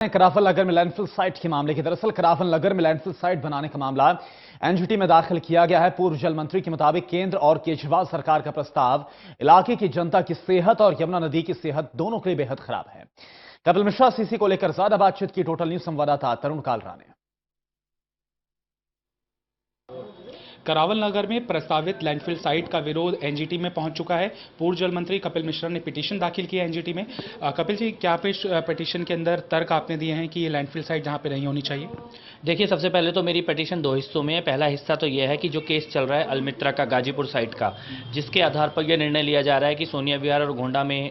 करावल नगर में landfill site के मामले की दरअसल करावल नगर में लैंडफिल साइट बनाने का मामला एनजीटी में दाखिल किया गया है। पूर्व जल मंत्री के मुताबिक केंद्र और केजरीवाल सरकार का प्रस्ताव इलाके की जनता की सेहत और यमुना नदी की सेहत दोनों के लिए बेहद खराब है। कपिल मिश्रा सीसी को लेकर ज्यादा बातचीत की टोटल न्यूज संवाददाता तरुण कालरा ने। करावल नगर में प्रस्तावित लैंडफिल साइट का विरोध एनजीटी में पहुंच चुका है। पूर्व जल मंत्री कपिल मिश्रा ने पिटीशन दाखिल किया एनजीटी में। कपिल जी, क्या पिटीशन के अंदर तर्क आपने दिए हैं कि ये लैंडफिल साइट जहां पे नहीं होनी चाहिए? देखिए, सबसे पहले तो मेरी पिटीशन दो हिस्सों में है। पहला हिस्सा तो यह है कि जो केस चल रहा है अलमित्रा का गाजीपुर साइट का, जिसके आधार पर यह निर्णय लिया जा रहा है कि सोनिया विहार और गोंडा में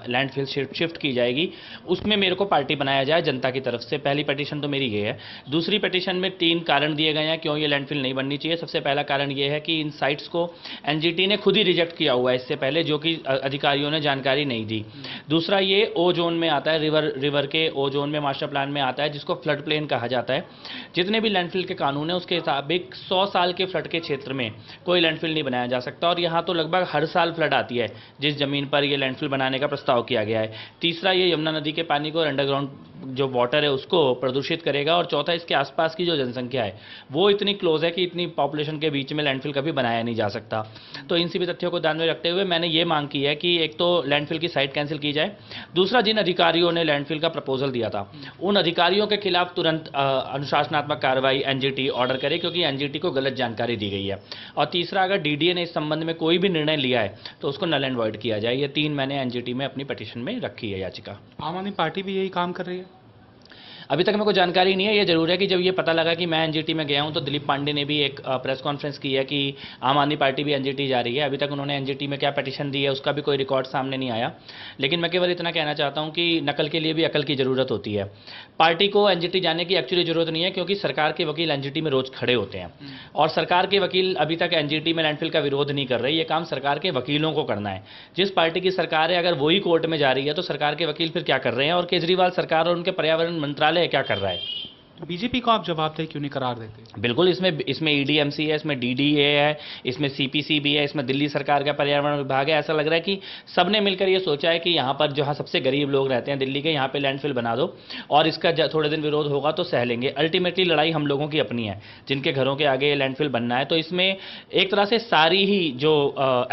लैंडफिल शिफ्ट की जाएगी, उसमें मेरे को पार्टी बनाया जाए जनता की तरफ से। पहली पिटीशन तो मेरी ये है। दूसरी पिटीशन में 3 कारण दिए गए हैं क्यों ये लैंडफिल नहीं बननी चाहिए। सबसे पहला कारण यह है कि इन साइट्स को एनजीटी ने खुद ही रिजेक्ट किया हुआ है इससे पहले, जो कि अधिकारियों ने जानकारी नहीं दी। दूसरा, ये ओ जोन में आता है, रिवर के ओ जोन में मास्टर प्लान में आता है, जिसको फ्लड प्लेन कहा जाता है। जितने भी लैंडफिल के कानून है उसके मुताबिक 100 साल के फ्लड के क्षेत्र में कोई लैंडफिल नहीं बनाया जा सकता, और यहाँ तो लगभग हर साल फ्लड आती है जिस जमीन पर ये लैंडफिल बनाने का प्रस्ताव किया गया है। तीसरा, ये यमुना नदी के पानी को, अंडरग्राउंड जो वाटर है उसको प्रदूषित करेगा। और चौथा, इसके आसपास की जो जनसंख्या है वो इतनी क्लोज है कि इतनी पॉपुलेशन के बीच में लैंडफिल कभी बनाया नहीं जा सकता। तो इन सभी तथ्यों को ध्यान में रखते हुए मैंने ये मांग की है कि एक तो लैंडफिल की साइट कैंसिल की जाए। दूसरा, जिन अधिकारियों ने लैंडफिल का प्रपोजल दिया था उन अधिकारियों के खिलाफ तुरंत अनुशासनात्मक कार्रवाई एनजीटी ऑर्डर करे, क्योंकि एनजीटी को गलत जानकारी दी गई है। और तीसरा, अगर डीडीए ने इस संबंध में कोई भी निर्णय लिया है तो उसको नल एंड वॉइड किया जाए। ये 3 मैंने एनजीटी में अपनी पिटीशन में रखी है याचिका। आम आदमी पार्टी भी यही काम कर रही है? अभी तक मेरे को जानकारी नहीं है। ये जरूर है कि जब ये पता लगा कि मैं एनजीटी में गया हूं तो दिलीप पांडे ने भी एक प्रेस कॉन्फ्रेंस की है कि आम आदमी पार्टी भी एनजीटी जा रही है। अभी तक उन्होंने एनजीटी में क्या पिटीशन दी है उसका भी कोई रिकॉर्ड सामने नहीं आया। लेकिन मैं केवल इतना कहना चाहता हूं कि नकल के लिए भी अकल की जरूरत होती है। पार्टी को एनजीटी जाने की एक्चुअली जरूरत नहीं है, क्योंकि सरकार के वकील एनजीटी में रोज खड़े होते हैं, और सरकार के वकील अभी तक एनजीटी में लैंडफिल का विरोध नहीं कर रहे। ये काम सरकार के वकीलों को करना है। जिस पार्टी की सरकार है, अगर वही कोर्ट में जा रही है तो सरकार के वकील फिर क्या कर रहे हैं, और केजरीवाल सरकार और उनके पर्यावरण मंत्रालय क्या कर रहा है? बीजेपी को आप जवाबदेह क्यों नहीं करार देते? बिल्कुल, इसमें ईडीएमसी है, इसमें डीडीए है, इसमें सीपीसी भी है, इसमें दिल्ली सरकार का पर्यावरण विभाग है। ऐसा लग रहा है कि सबने मिलकर ये सोचा है कि यहाँ पर जहाँ सबसे गरीब लोग रहते हैं दिल्ली के, यहाँ पे लैंडफिल बना दो और इसका थोड़े दिन विरोध होगा तो सह लेंगे। अल्टीमेटली लड़ाई हम लोगों की अपनी है, जिनके घरों के आगे लैंडफिल बनना है। तो इसमें एक तरह से सारी ही जो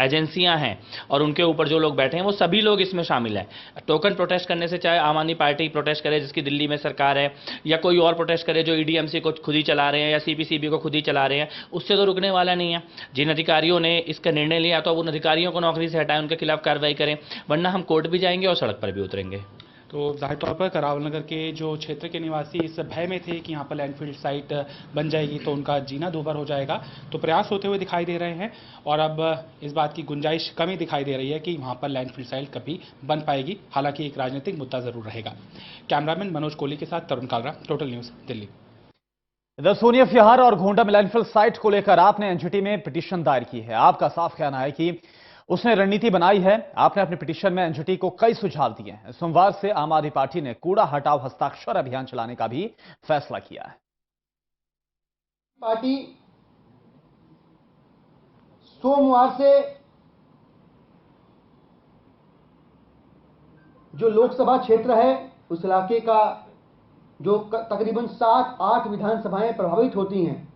एजेंसियाँ हैं और उनके ऊपर जो लोग बैठे हैं वो सभी लोग इसमें शामिल हैं। टोकन प्रोटेस्ट करने से, चाहे आम आदमी पार्टी प्रोटेस्ट करे जिसकी दिल्ली में सरकार है, या कोई और प्रोटेस्ट करे जो ईडीएमसी को खुद ही चला रहे हैं या सीपीसीबी को खुद ही चला रहे हैं, उससे तो रुकने वाला नहीं है। जिन अधिकारियों ने इसका निर्णय लिया तो अब उन अधिकारियों को नौकरी से हटाएं, उनके खिलाफ कार्रवाई करें, वरना हम कोर्ट भी जाएंगे और सड़क पर भी उतरेंगे। तो जाहिर तौर पर करावल नगर के जो क्षेत्र के निवासी इस भय में थे कि यहाँ पर लैंडफिल साइट बन जाएगी तो उनका जीना दूभर हो जाएगा, तो प्रयास होते हुए दिखाई दे रहे हैं, और अब इस बात की गुंजाइश कम ही दिखाई दे रही है कि वहाँ पर लैंडफिल साइट कभी बन पाएगी। हालांकि एक राजनीतिक मुद्दा जरूर रहेगा। कैमरामैन मनोज कोहली के साथ तरुण कालरा, टोटल न्यूज़, दिल्ली। इधर सोनिया विहार और गोंडा में लैंडफिल साइट को लेकर आपने एनजीटी में पिटीशन दायर की है। आपका साफ कहना है कि उसने रणनीति बनाई है। आपने अपने पिटीशन में एनजीटी को कई सुझाव दिए हैं। सोमवार से आम आदमी पार्टी ने कूड़ा हटाओ हस्ताक्षर अभियान चलाने का भी फैसला किया है। पार्टी सोमवार से जो लोकसभा क्षेत्र है उस इलाके का जो तकरीबन 7-8 विधानसभाएं प्रभावित होती हैं,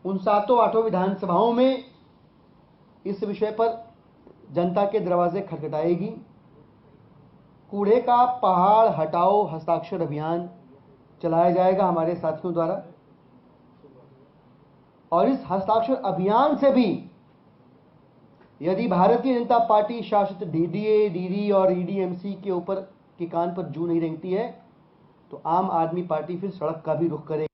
उन 7-8 विधानसभाओं में इस विषय पर जनता के दरवाजे खटखटाएगी। कूड़े का पहाड़ हटाओ हस्ताक्षर अभियान चलाया जाएगा हमारे साथियों द्वारा, और इस हस्ताक्षर अभियान से भी यदि भारतीय जनता पार्टी शासित डीडीए, डीडी और ईडीएमसी के ऊपर के कान पर जू नहीं रेंगती है तो आम आदमी पार्टी फिर सड़क का भी रुख करेगी।